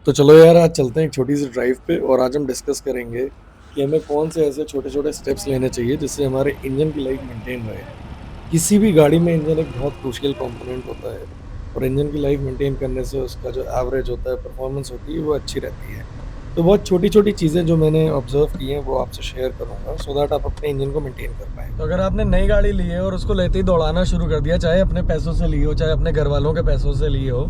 तो चलो यार, आज चलते हैं एक छोटी सी ड्राइव पे और आज हम डिस्कस करेंगे कि हमें कौन से ऐसे छोटे छोटे स्टेप्स लेने चाहिए जिससे हमारे इंजन की लाइफ मेंटेन रहे। किसी भी गाड़ी में इंजन एक बहुत क्रूशियल कंपोनेंट होता है और इंजन की लाइफ मेंटेन करने से उसका जो एवरेज होता है, परफॉर्मेंस होती है, वो अच्छी रहती है। तो बहुत छोटी छोटी चीज़ें जो मैंने ऑब्जर्व की हैं वो आपसे शेयर करूंगा सो दैट आप अपने इंजन को मेंटेन कर पाएँ। तो अगर आपने नई गाड़ी ली है और उसको लेते ही दौड़ाना शुरू कर दिया, चाहे अपने पैसों से ली हो चाहे अपने घर वालों के पैसों से ली हो,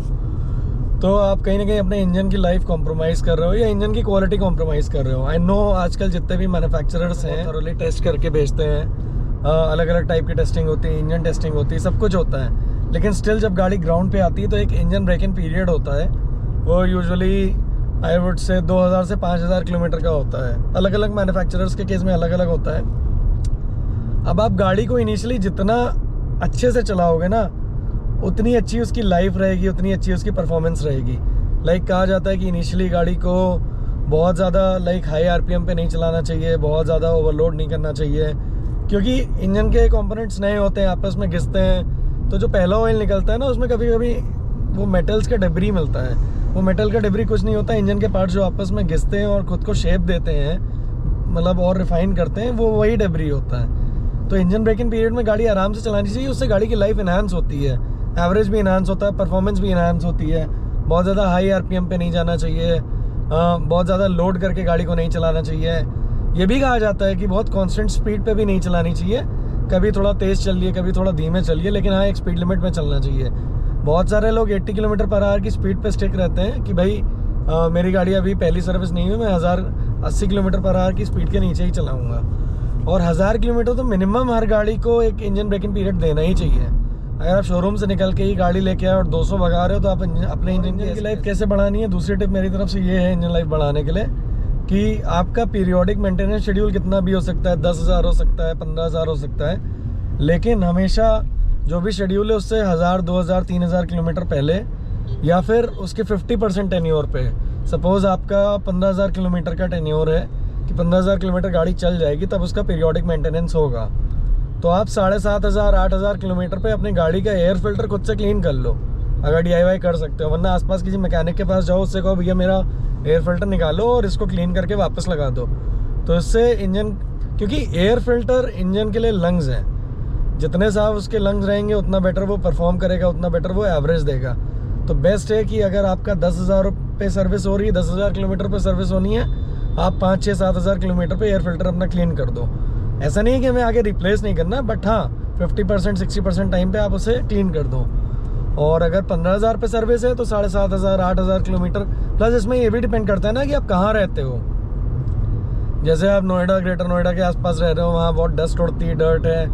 तो आप कहीं ना कहीं अपने इंजन की लाइफ कॉम्प्रोमाइज़ कर रहे हो या इंजन की क्वालिटी कॉम्प्रोमाइज़ कर रहे हो। आई नो आजकल जितने भी मैन्युफैक्चरर्स हैं थोरोली टेस्ट करके बेचते हैं, अलग अलग टाइप की टेस्टिंग होती है, इंजन टेस्टिंग होती है, सब कुछ होता है। लेकिन स्टिल जब गाड़ी ग्राउंड पे आती है तो एक इंजन ब्रेक इन पीरियड होता है। वो यूजुअली आई वुड से 2000 से 5000 किलोमीटर का होता है। अलग अलग मैन्युफैक्चरर्स के केस में अलग अलग होता है। अब आप गाड़ी को इनिशियली जितना अच्छे से चलाओगे ना, उतनी अच्छी उसकी लाइफ रहेगी, उतनी अच्छी उसकी परफॉर्मेंस रहेगी। लाइक कहा जाता है कि इनिशियली गाड़ी को बहुत ज़्यादा हाई आरपीएम पे नहीं चलाना चाहिए, बहुत ज़्यादा ओवरलोड नहीं करना चाहिए, क्योंकि इंजन के कंपोनेंट्स नए होते हैं, आपस में घिसते हैं। तो जो पहला ऑयल निकलता है ना, उसमें कभी कभी वो मेटल्स का डिब्री मिलता है। वो मेटल का डिब्री कुछ नहीं होता, इंजन के पार्ट्स जो आपस में घिसते हैं और ख़ुद को शेप देते हैं, मतलब और रिफाइन करते हैं, वो वही डिब्री होता है। तो इंजन ब्रेक इन पीरियड में गाड़ी आराम से चलानी चाहिए, उससे गाड़ी की लाइफ इन्हांस होती है, एवरेज भी इन्हांस होता है, परफॉर्मेंस भी इन्हांस होती है। बहुत ज़्यादा हाई आरपीएम पे नहीं जाना चाहिए, बहुत ज़्यादा लोड करके गाड़ी को नहीं चलाना चाहिए। ये भी कहा जाता है कि बहुत कांस्टेंट स्पीड पे भी नहीं चलानी चाहिए, कभी थोड़ा तेज़ चलिए, कभी थोड़ा धीमे चलिए, लेकिन हाँ, एक स्पीड लिमिट में चलना चाहिए। बहुत सारे लोग 80 किलोमीटर पर आवर की स्पीड पे स्टिक रहते हैं कि भाई मेरी गाड़ी अभी पहली सर्विस नहीं हुई, मैं 1080 किलोमीटर पर आवर की स्पीड के नीचे ही चलाऊँगा। और 1000 किलोमीटर तो मिनिमम हर गाड़ी को एक इंजन ब्रेक इन पीरियड देना ही चाहिए। अगर आप शोरूम से निकल के ही गाड़ी लेके आए और 200 भगा रहे हो, तो आप अपने इंजन की लाइफ कैसे बढ़ानी है। दूसरी टिप मेरी तरफ से ये है इंजन लाइफ बढ़ाने के लिए कि आपका पीरियोडिक मेंटेनेंस शेड्यूल कितना भी हो सकता है, 10,000 हो सकता है, 15,000 हो सकता है, लेकिन हमेशा जो भी शेड्यूल है उससे 1000, 2000, 3000 किलोमीटर पहले या फिर उसके 50% टेन्योर पे। सपोज़ आपका 15,000 किलोमीटर का टेन्योर है कि 15,000 किलोमीटर गाड़ी चल जाएगी, तब उसका पीरियोडिक मेंटेनेंस होगा। तो आप 7,500, 8,000 किलोमीटर पे अपनी गाड़ी का एयर फिल्टर खुद से क्लीन कर लो, अगर डीआईवाई कर सकते हो। वरना आसपास किसी मैकेनिक के पास जाओ, उससे कहो भैया मेरा एयर फिल्टर निकालो और इसको क्लीन करके वापस लगा दो। तो इससे इंजन, क्योंकि एयर फिल्टर इंजन के लिए लंग्स हैं, जितने साफ उसके लंग्स रहेंगे उतना बेटर वो परफॉर्म करेगा, उतना बेटर वो एवरेज देगा। तो बेस्ट है कि अगर आपका 10,000 पे सर्विस हो रही है, 10,000 किलोमीटर पे सर्विस होनी है, आप 5, 6, 7,000 किलोमीटर पे एयर फिल्टर अपना क्लीन कर दो। ऐसा नहीं है कि हमें आगे रिप्लेस नहीं करना, बट हाँ 50%, 60% टाइम पे आप उसे क्लीन कर दो। और अगर 15,000 पे सर्विस है तो 7,500, 8,000 किलोमीटर। प्लस इसमें ये भी डिपेंड करता है ना कि आप कहाँ रहते हो। जैसे आप नोएडा, ग्रेटर नोएडा के आसपास रह रहे हो, वहाँ बहुत डस्ट उड़ती है, डर्ट है,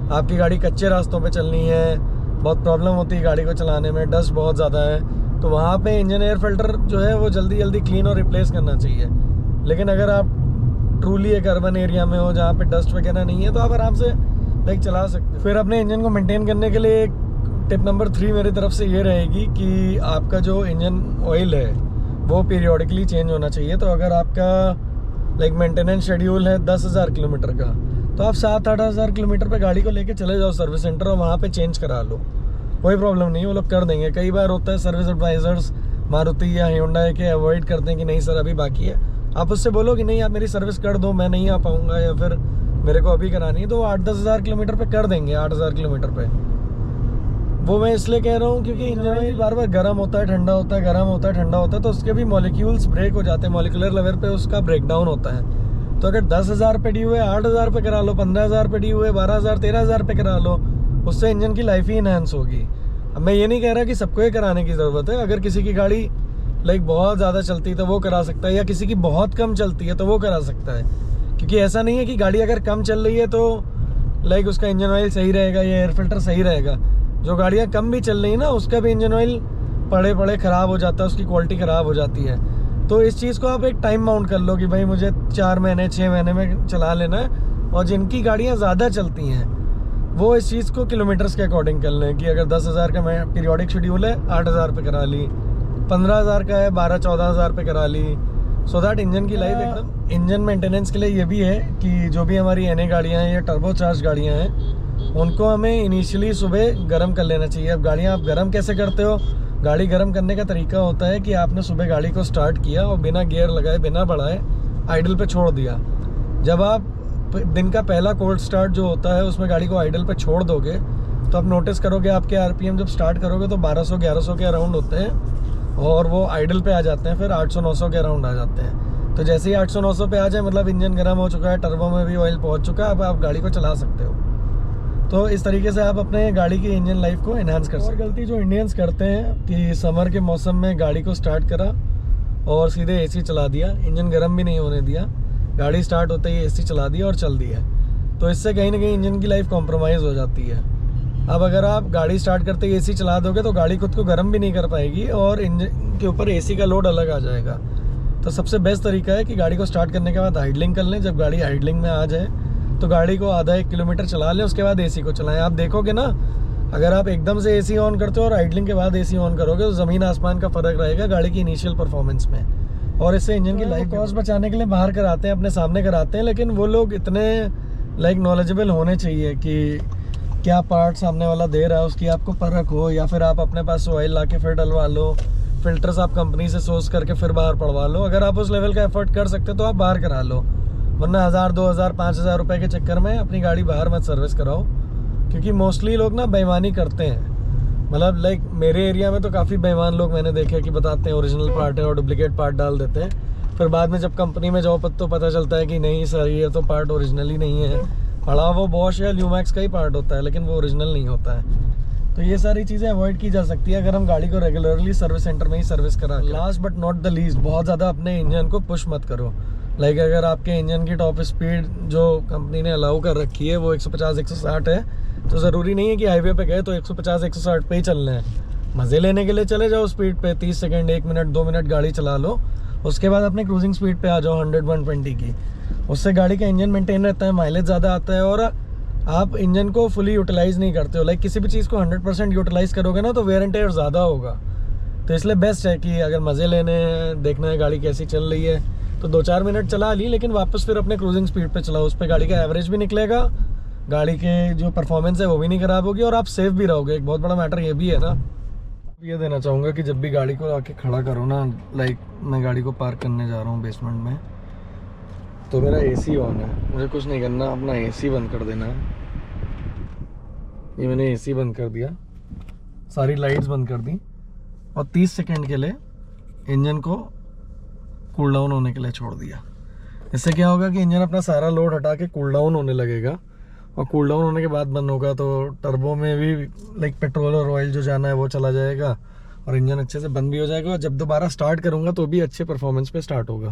आपकी गाड़ी कच्चे रास्तों पे चलनी है, बहुत प्रॉब्लम होती है गाड़ी को चलाने में, डस्ट बहुत ज़्यादा है, तो वहाँ पे इंजन एयर फिल्टर जो है वो जल्दी जल्दी क्लीन और रिप्लेस करना चाहिए। लेकिन अगर आप ट्रूली एक अर्बन एरिया में हो जहाँ पे डस्ट वगैरह नहीं है, तो आप आराम से चला सकते हो। फिर अपने इंजन को मेंटेन करने के लिए टिप नंबर 3 मेरी तरफ से ये रहेगी कि आपका जो इंजन ऑयल है वो पीरियोडिकली चेंज होना चाहिए। तो अगर आपका मेंटेनेंस शेड्यूल है 10,000 किलोमीटर का, तो आप 7-8 हज़ार किलोमीटर पे गाड़ी को लेके चले जाओ सर्विस सेंटर और वहाँ पे चेंज करा लो, कोई प्रॉब्लम नहीं, वो लोग कर देंगे। कई बार होता है सर्विस एडवाइजर्स मारुति या हुंडई के अवॉइड करते हैं कि नहीं सर अभी बाकी है। आप उससे बोलो कि नहीं आप मेरी सर्विस कर दो, मैं नहीं आ पाऊँगा या फिर मेरे को अभी करानी है, तो वो 8-10 हज़ार किलोमीटर पे कर देंगे, 8,000 किलोमीटर पे। वो मैं इसलिए कह रहा हूँ क्योंकि इंजन ऑयल बार बार गर्म होता है, ठंडा होता है, गर्म होता है, ठंडा होता है, तो उसके भी मॉलिक्यूल्स ब्रेक हो जाते हैं, मॉलिकुलर लेवल पे उसका ब्रेक डाउन होता है। तो अगर 10,000 पे डी हुए 8,000 पे करा लो, 15,000 पे डी हुए 12,000, 13,000 पे करा लो, उससे इंजन की लाइफ ही इनहेंस होगी। अब मैं ये नहीं कह रहा कि सबको ये कराने की ज़रूरत है। अगर किसी की गाड़ी बहुत ज़्यादा चलती है तो वो करा सकता है, या किसी की बहुत कम चलती है तो वो करा सकता है। क्योंकि ऐसा नहीं है कि गाड़ी अगर कम चल रही है तो उसका इंजन ऑयल सही रहेगा या एयर फिल्टर सही रहेगा। जो गाड़ियाँ कम भी चल रही है ना, उसका भी इंजन ऑयल पड़े पड़े ख़राब हो जाता है, उसकी क्वालिटी ख़राब हो जाती है। तो इस चीज़ को आप एक टाइम माउंट कर लो कि भाई मुझे 4 महीने 6 महीने में चला लेना है। और जिनकी गाड़ियाँ ज़्यादा चलती हैं वो इस चीज़ को किलोमीटर्स के अकॉर्डिंग कर लें कि अगर 10,000 का पीरियोडिक शेड्यूल है 8,000 पे करा ली, 15,000 का है 12-14,000 पे करा ली, सो दैट इंजन की लाइफ एकदम। इंजन मेंटेनेंस के लिए ये भी है कि जो भी हमारी एनए गाड़ियाँ हैं या टर्बो चार्ज गाड़ियाँ हैं, उनको हमें इनिशियली सुबह गर्म कर लेना चाहिए। अब गाड़ियाँ आप गर्म कैसे करते हो, गाड़ी गर्म करने का तरीका होता है कि आपने सुबह गाड़ी को स्टार्ट किया और बिना गियर लगाए, बिना बढ़ाए आइडल पे छोड़ दिया। जब आप दिन का पहला कोल्ड स्टार्ट जो होता है उसमें गाड़ी को आइडल पे छोड़ दोगे तो आप नोटिस करोगे आपके आरपीएम जब स्टार्ट करोगे तो 1200-1100 के अराउंड होते हैं और वो आइडल पे आ जाते हैं, फिर 800-900 के अराउंड आ जाते हैं। तो जैसे ही 800-900 पे आ जाए मतलब इंजन गर्म हो चुका है, टर्बो में भी ऑयल पहुंच चुका है, अब आप गाड़ी को चला सकते हो। तो इस तरीके से आप अपने गाड़ी की इंजन लाइफ को एनहांस कर सकते हैं। और गलती जो इंडियंस करते हैं कि समर के मौसम में गाड़ी को स्टार्ट करा और सीधे एसी चला दिया, इंजन गर्म भी नहीं होने दिया, गाड़ी स्टार्ट होते ही एसी चला दिया और चल दिया। तो इससे कहीं ना कहीं इंजन की लाइफ कॉम्प्रोमाइज़ हो जाती है। अब अगर आप गाड़ी स्टार्ट करते ही एसी चला दोगे तो गाड़ी खुद को गर्म भी नहीं कर पाएगी और इंजन के ऊपर एसी का लोड अलग आ जाएगा। तो सबसे बेस्ट तरीका है कि गाड़ी को स्टार्ट करने के बाद हाइडलिंग कर लें। जब गाड़ी हाइडलिंग में आ जाए तो गाड़ी को आधा 1 किलोमीटर चला लें, उसके बाद एसी को चलाएं। आप देखोगे ना, अगर आप एकदम से एसी ऑन करते हो और हाइडलिंग के बाद एसी ऑन करोगे तो ज़मीन आसमान का फ़र्क रहेगा गाड़ी की इनिशियल परफॉर्मेंस में। और इससे इंजन की लाइफ कॉस्ट बचाने के लिए बाहर कराते हैं, अपने सामने कराते हैं, लेकिन वो लोग इतने नॉलेजेबल होने चाहिए कि क्या पार्ट सामने वाला दे रहा है उसकी आपको परख हो, या फिर आप अपने पास ऑयल ला के फिर डलवा लो, फिल्टर्स आप कंपनी से सोर्स करके फिर बाहर पड़वा लो। अगर आप उस लेवल का एफर्ट कर सकते हो तो आप बाहर करा लो, वरना 1000, 2000, 5000 रुपये के चक्कर में अपनी गाड़ी बाहर मत सर्विस कराओ। क्योंकि मोस्टली लोग ना बेईमानी करते हैं। मतलब मेरे एरिया में तो काफ़ी बेईमान लोग मैंने देखे कि बताते हैं ओरिजिनल पार्ट है और डुप्लीकेट पार्ट डाल देते हैं। फिर बाद में जब कंपनी में जाओ तो पता चलता है कि नहीं सर, ये तो पार्ट ओरिजिनल ही नहीं है, पड़ा वो बॉश या ल्यूमैक्स का ही पार्ट होता है, लेकिन वो ओरिजिनल नहीं होता है। तो ये सारी चीज़ें अवॉइड की जा सकती है अगर हम गाड़ी को रेगुलरली सर्विस सेंटर में ही सर्विस करा। Last but not the least, बहुत ज़्यादा अपने इंजन को पुश मत करो। अगर आपके इंजन की टॉप स्पीड जो कंपनी ने अलाउ कर रखी है वो 150-160 है, तो ज़रूरी नहीं है कि हाईवे पे गए तो 150-160 पे ही चलना है। मज़े लेने के लिए चले जाओ स्पीड पे, 30 सेकंड, 1 मिनट, 2 मिनट गाड़ी चला लो, उसके बाद अपने क्रूजिंग स्पीड पे आ जाओ 100-120 की। उससे गाड़ी का इंजन मेंटेन रहता है, माइलेज ज़्यादा आता है और आप इंजन को फुली यूटिलाइज़ नहीं करते हो। किसी भी चीज़ को 100% यूटिलाइज़ करोगे ना तो वेयर एंड टेयर ज़्यादा होगा। तो इसलिए बेस्ट है कि अगर मज़े लेने हैं, देखना है गाड़ी कैसी चल रही है, तो 2-4 मिनट चला ली, लेकिन वापस फिर अपने क्रूजिंग स्पीड पे चलाओ। उस पर गाड़ी का एवरेज भी निकलेगा, गाड़ी के जो परफॉर्मेंस है वो भी नहीं ख़राब होगी और आप सेफ भी रहोगे। एक बहुत बड़ा मैटर ये भी है ना। ये देना चाहूँगा कि जब भी गाड़ी को आके खड़ा करो ना, मैं गाड़ी को पार्क करने जा रहा हूँ बेसमेंट में, तो मेरा एसी ऑन है, मुझे कुछ नहीं करना, अपना एसी बंद कर देना है। ये मैंने एसी बंद कर दिया, सारी लाइट्स बंद कर दी और 30 सेकंड के लिए इंजन को कूल डाउन होने के लिए छोड़ दिया। इससे क्या होगा कि इंजन अपना सारा लोड हटा के कूल डाउन होने लगेगा और कूल डाउन होने के बाद बंद होगा तो टर्बो में भी पेट्रोल और ऑयल जो जाना है वो चला जाएगा और इंजन अच्छे से बंद भी हो जाएगा। और जब दोबारा स्टार्ट करूँगा तो भी अच्छे परफॉर्मेंस पे स्टार्ट होगा।